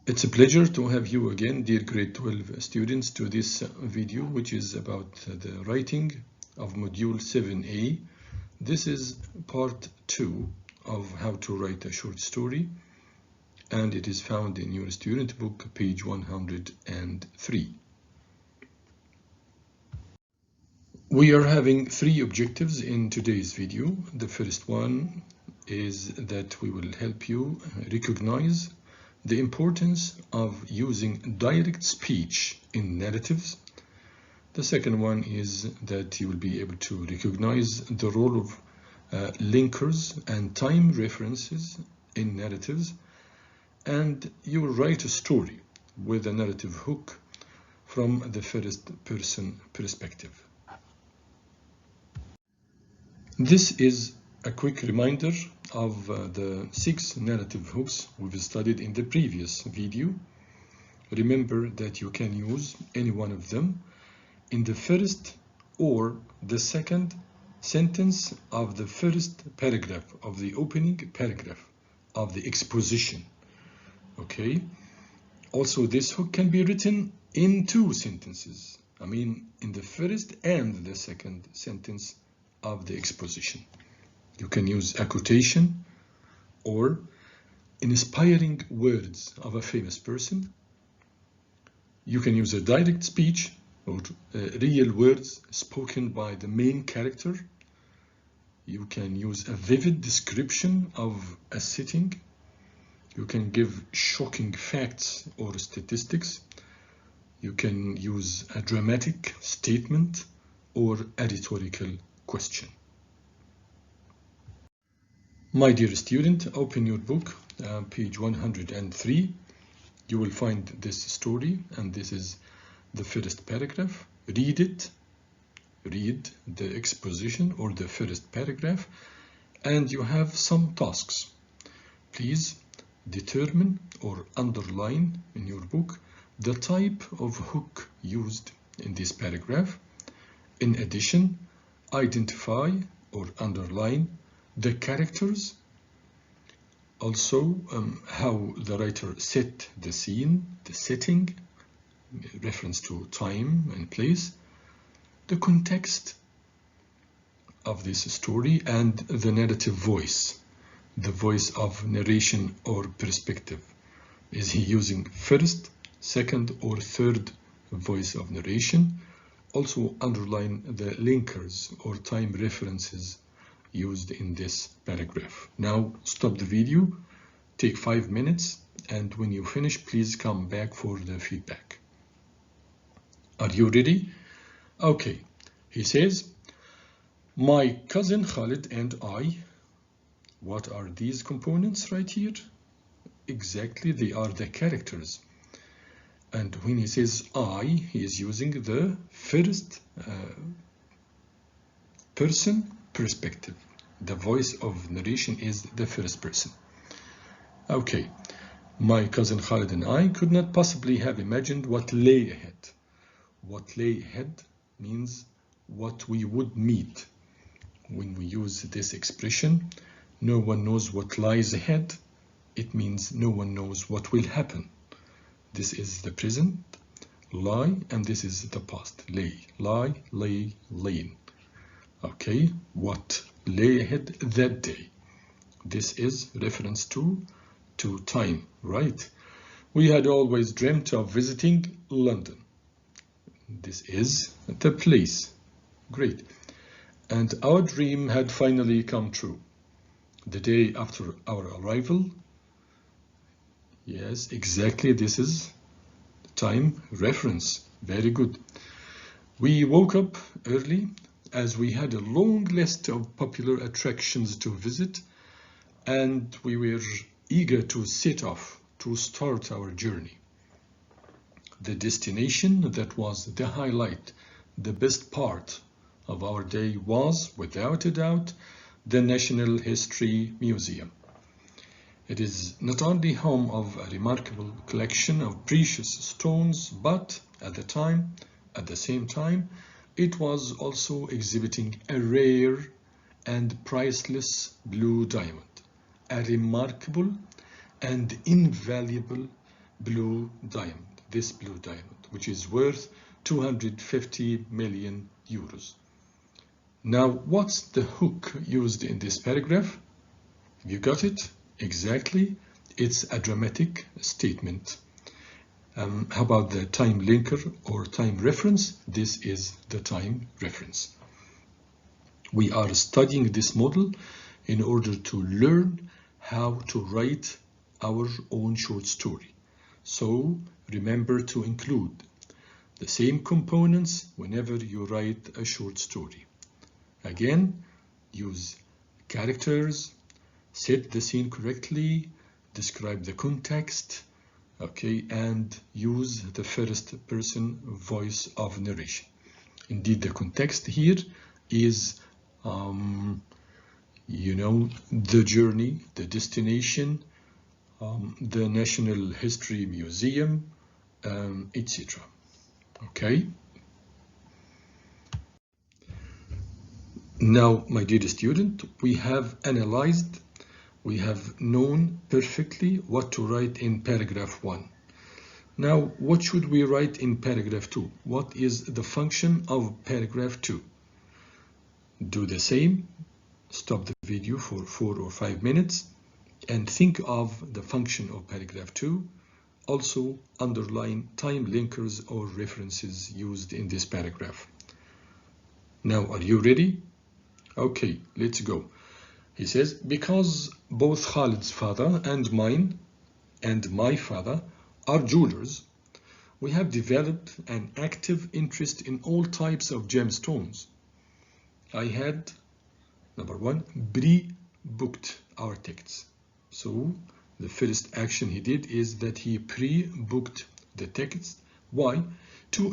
It's a pleasure to have you again, dear grade 12 students, to this video, which is about the writing of module 7a. This is part 2 of how to write a short story, and it is found in your student book, page 103. We are having 3 objectives in today's video. The first one is that we will help you recognize the importance of using direct speech in narratives. The second one is that you will be able to recognize the role of linkers and time references in narratives, and you will write a story with a narrative hook from the first person perspective. This is a quick reminder of the 6 narrative hooks we've studied in the previous video. Remember that you can use any one of them in the first or the second sentence of the first paragraph of the opening paragraph of the exposition. Okay. Also, this hook can be written in 2 sentences. I mean, in the first and the second sentence of the exposition. You can use a quotation or inspiring words of a famous person. You can use a direct speech or real words spoken by the main character. You can use a vivid description of a setting. You can give shocking facts or statistics. You can use a dramatic statement or a rhetorical question. My dear student, open your book, page 103. You will find this story, and this is the first paragraph. Read it. Read the exposition or the first paragraph, and you have some tasks. Please determine or underline in your book the type of hook used in this paragraph. In addition, identify or underline the characters, also how the writer set the scene, the setting, reference to time and place, the context of this story, and the narrative voice, the voice of narration or perspective. Is he using first, second, or third voice of narration? Also underline the linkers or time references used in this paragraph. Now stop the video, take 5 minutes, and when you finish, please come back for the feedback. Are you ready? Okay, he says, my cousin Khalid and I. What are these components right here? Exactly, they are the characters. And when he says I, he is using the first person perspective. The voice of narration is the first person. Okay, my cousin Khalid and I could not possibly have imagined what lay ahead. What lay ahead means what we would meet. When we use this expression, no one knows what lies ahead, it means no one knows what will happen. This is the present, lie, and this is the past, lay, lie, lay, layin. Okay, what lay ahead that day. This is reference to time, right? We had always dreamt of visiting London. This is the place. Great. And our dream had finally come true. The day after our arrival. Yes, exactly, this is time reference. Very good. We woke up early as we had a long list of popular attractions to visit, and we were eager to set off to start our journey. The destination that was the highlight, the best part of our day was, without a doubt, the National History Museum. It is not only home of a remarkable collection of precious stones, but at the same time, it was also exhibiting a rare and priceless blue diamond, a remarkable and invaluable blue diamond, this blue diamond, which is worth 250 million euros. Now, what's the hook used in this paragraph? Have you got it? Exactly. It's a dramatic statement. How about the time linker or time reference? This is the time reference. We are studying this model in order to learn how to write our own short story. So remember to include the same components whenever you write a short story. Again, use characters, set the scene correctly, describe the context, okay, and use the first person voice of narration. Indeed, the context here is the journey, the destination, the National History Museum, etc. Okay. Now, my dear student, we have analyzed, we have known perfectly what to write in paragraph 1. Now, what should we write in paragraph 2? What is the function of paragraph 2? Do the same. Stop the video for 4 or 5 minutes and think of the function of paragraph 2. Also underline time linkers or references used in this paragraph. Now, are you ready? Okay, let's go. He says, because both Khalid's father and mine and my father are jewelers, we have developed an active interest in all types of gemstones. I had, number 1, pre-booked our tickets. So the first action he did is that he pre-booked the tickets. Why? To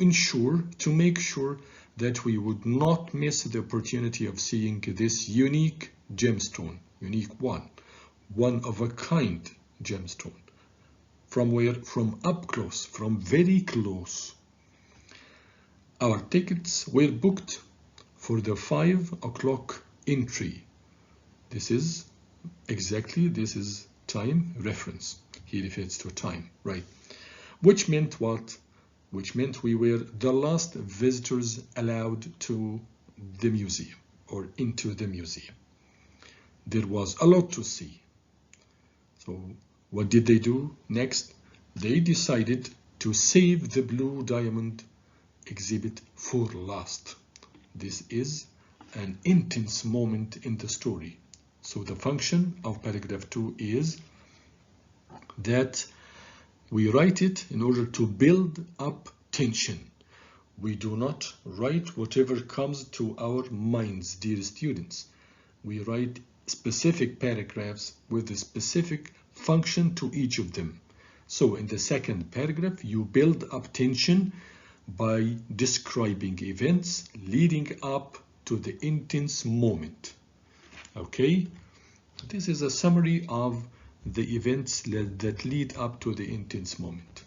make sure that we would not miss the opportunity of seeing this unique gemstone, unique one of a kind gemstone. From where? From up close, from very close. Our tickets were booked for the 5 o'clock entry. This is time reference. He refers to time, right? Which meant what? Which meant we were the last visitors allowed to the museum or into the museum. There was a lot to see. So what did they do next? They decided to save the blue diamond exhibit for last. This is an intense moment in the story. So the function of paragraph 2 is that we write it in order to build up tension. We do not write whatever comes to our minds, dear students. We write specific paragraphs with a specific function to each of them. So in the second paragraph, you build up tension by describing events leading up to the intense moment. Okay? This is a summary of the events that lead up to the intense moment.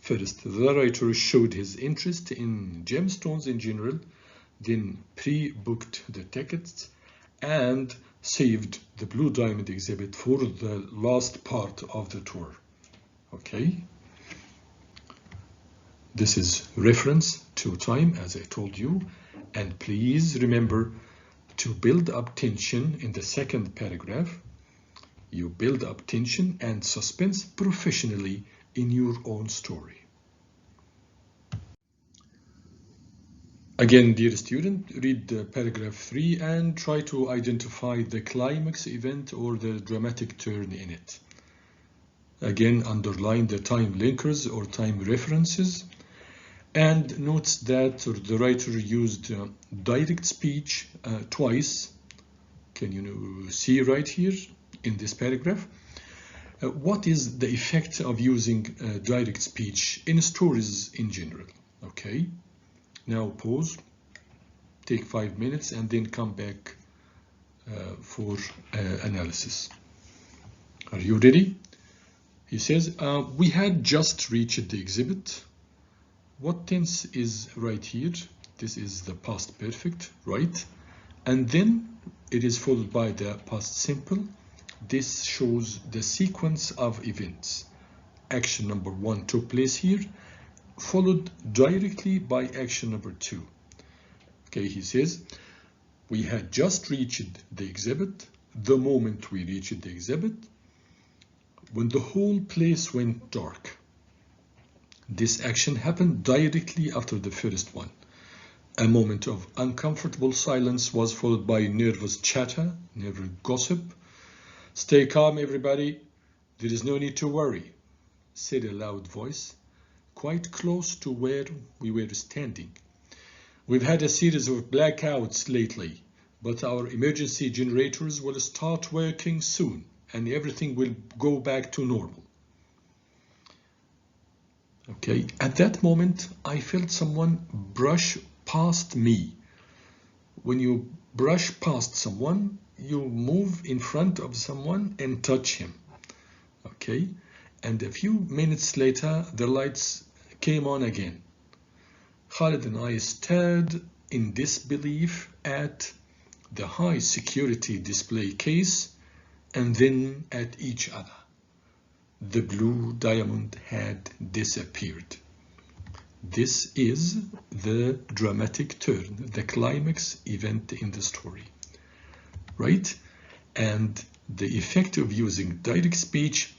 First, the writer showed his interest in gemstones in general, then pre-booked the tickets, and saved the Blue Diamond exhibit for the last part of the tour. Okay? This is reference to time, as I told you, and please remember to build up tension in the second paragraph. You build up tension and suspense professionally in your own story. Again, dear student, read paragraph 3 and try to identify the climax event or the dramatic turn in it. Again, underline the time linkers or time references, and notes that the writer used direct speech twice. Can you see right here in this paragraph? What is the effect of using direct speech in stories in general? Okay, now pause, take 5 minutes, and then come back for analysis. Are you ready? He says, we had just reached the exhibit. What tense is right here? This is the past perfect, right? And then it is followed by the past simple. This shows the sequence of events. action number 1 took place here, followed directly by action number 2. Okay, he says, we had just reached the exhibit. The moment we reached the exhibit, when the whole place went dark. This action happened directly after the first one. A moment of uncomfortable silence was followed by nervous chatter, nervous gossip. Stay calm, everybody. There is no need to worry, said a loud voice, quite close to where we were standing. We've had a series of blackouts lately, but our emergency generators will start working soon, and everything will go back to normal. Okay, at that moment, I felt someone brush past me. When you brush past someone, you move in front of someone and touch him. Okay, and a few minutes later, the lights came on again. Khalid and I stared in disbelief at the high security display case and then at each other. The blue diamond had disappeared. This is the dramatic turn, the climax event in the story, right? And the effect of using direct speech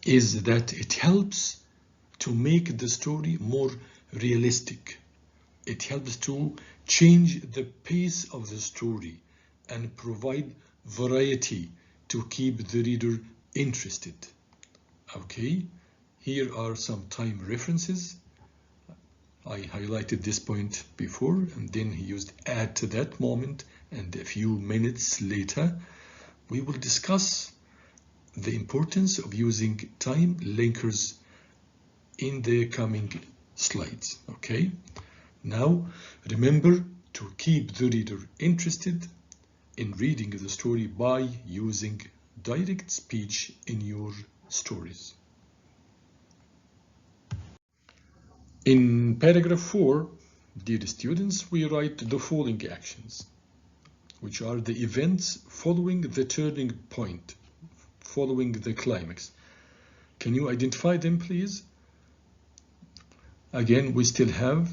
is that it helps to make the story more realistic. It helps to change the pace of the story and provide variety to keep the reader interested. Okay, here are some time references. I highlighted this point before, and then he used at that moment, and a few minutes later we will discuss the importance of using time linkers in the coming slides. Okay, now remember to keep the reader interested in reading the story by using direct speech in your stories. In paragraph 4, dear students, we write the following actions, which are the events following the turning point, following the climax. Can you identify them, please? Again, we still have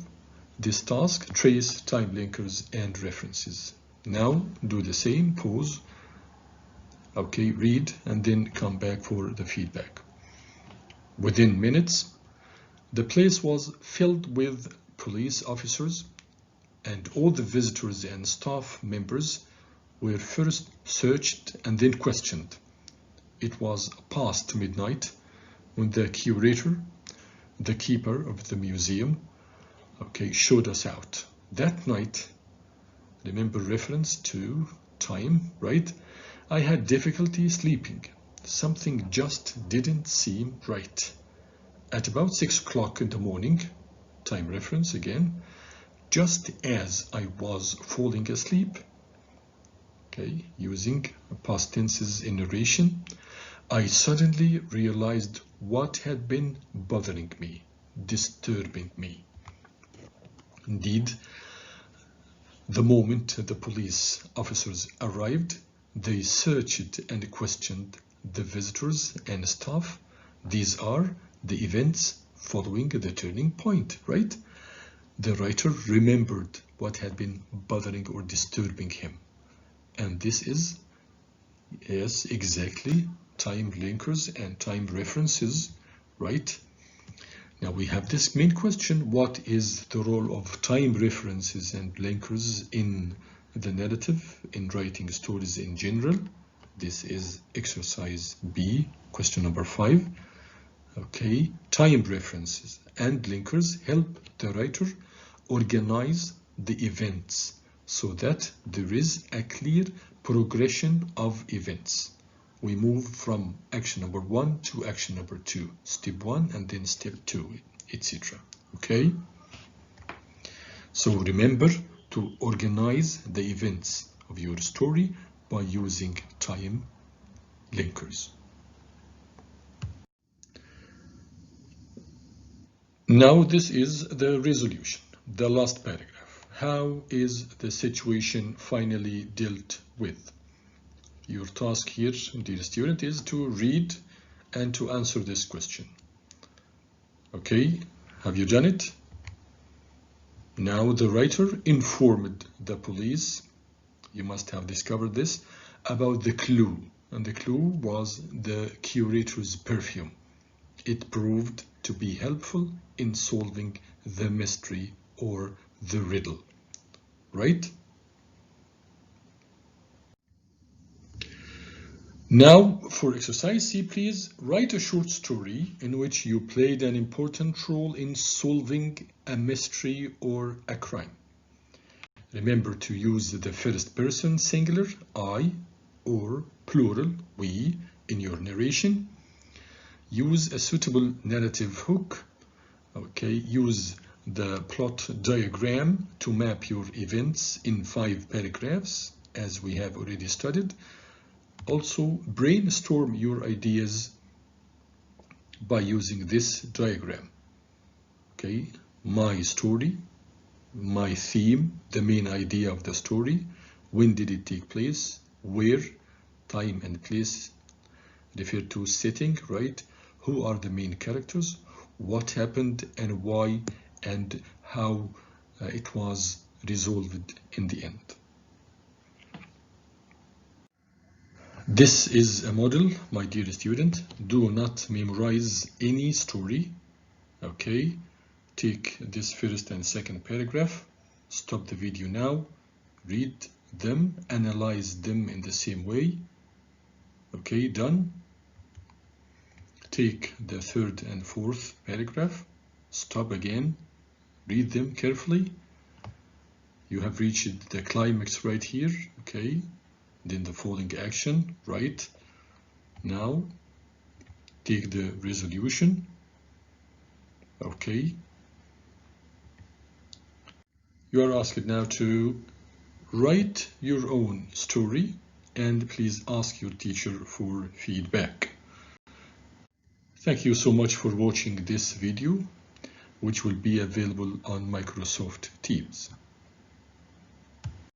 this task, trace, time linkers, and references. Now do the same, pause, okay, read, and then come back for the feedback. Within minutes, the place was filled with police officers, and all the visitors and staff members were first searched and then questioned. It was past midnight when the curator, the keeper of the museum, okay, showed us out. That night, remember reference to time, right? I had difficulty sleeping. Something just didn't seem right. At about 6 o'clock in the morning, time reference again, just as I was falling asleep, okay, using past tenses in narration, I suddenly realized what had been bothering me, disturbing me. Indeed, the moment the police officers arrived, they searched and questioned the visitors and staff. These are the events following the turning point, right? The writer remembered what had been bothering or disturbing him. And this is, yes, exactly, time linkers and time references, right? Now we have this main question: what is the role of time references and linkers in the narrative, in writing stories in general? This is exercise B, question number 5. Okay, time references and linkers help the writer organize the events so that there is a clear progression of events. We move from action number 1 to action number 2, step 1 and then step 2, etc. Okay, so remember to organize the events of your story by using time linkers. Now this is the resolution, the last paragraph. How is the situation finally dealt with? Your task here, dear student, is to read and to answer this question. Okay, have you done it? Now the writer informed the police, you must have discovered this, about the clue, and the clue was the curator's perfume. It proved to be helpful in solving the mystery or the riddle, right? Now for exercise C, please write a short story in which you played an important role in solving a mystery or a crime. Remember to use the first person singular, I, or plural, we, in your narration. Use a suitable narrative hook. Okay, use the plot diagram to map your events in 5 paragraphs, as we have already studied. Also, brainstorm your ideas by using this diagram. Okay, my story, my theme, the main idea of the story, when did it take place, where, time and place, refer to setting, right? Who are the main characters, what happened and why, and how it was resolved in the end. This is a model, my dear student. Do not memorize any story. Okay, take this first and second paragraph, stop the video now, read them, analyze them in the same way. Okay, done. Take the third and fourth paragraph, stop again, read them carefully. You have reached the climax right here. Okay, then the following action, right? Now take the resolution. Okay, you are asked now to write your own story and please ask your teacher for feedback. Thank you so much for watching this video, which will be available on Microsoft Teams.